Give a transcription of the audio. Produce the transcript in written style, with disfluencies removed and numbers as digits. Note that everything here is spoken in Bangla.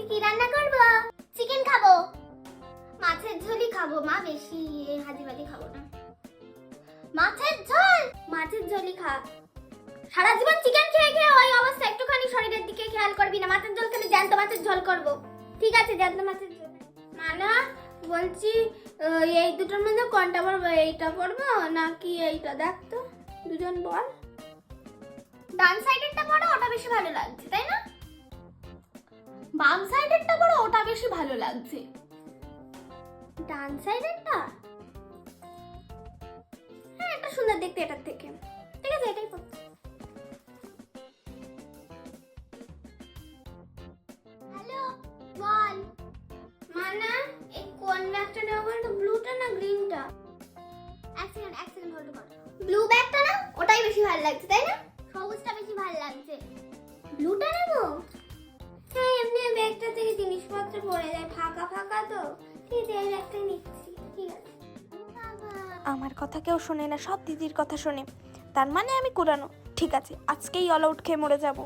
কি রান্না করব? চিকেন খাবো। মাছের ঝোলই খাবো মা, বেশি হাজিবাজি খাবো না। মাছের ঝোল? মাছের ঝোলই খা। সারা জীবন চিকেন খেয়ে খেয়ে ওই অবস্থা, একটুখানি শরীরের দিকে খেয়াল করবি না। মাছের ঝোল খেলে জ্যান্ত মাছের ঝোল করব। ঠিক আছে, জ্যান্ত মাছের ঝোল। মানা বলছি এই দুটোর মধ্যে কোনটা পড়বো? এইটা পড়বো নাকি এইটা? দেখ তো দুজন বল। ডান সাইডেরটা পড়ো, ওটা বেশি ভালো লাগছে তাই না? বাম সাইডেরটা পড়ো, ওটা বেশি ভালো লাগছে। ডান সাইডেরটা? হ্যাঁ, এটা সুন্দর দেখতে এটার থেকে। ঠিক আছে, এটাই পড়ো। হ্যালো বল। মানা এই কোন ব্যাগটা নেব বলতো? ব্লুটা না গ্রিনটা? এক সেকেন্ড হোল্ড কর। ব্লু ব্যাগটা না, ওটাই বেশি ভালো লাগছে তাই না? সবুজটা বেশি ভালো লাগছে। ব্লুটা নেব? হ্যাঁ, এমনি ব্যাগটা থেকে জিনিসপত্র পড়ে যায়, ফাঁকা ফাঁকা তো। ঠিক আছে, এই ব্যাগটাই নিচ্ছি। ঠিক আছে। আমার কথা কেউ শোনে না, সব দিদির কথা শোনে। তার মানে আমি কুড়ানো। ঠিক আছে, আজকেই অল আউট খেয়ে মরে যাবো।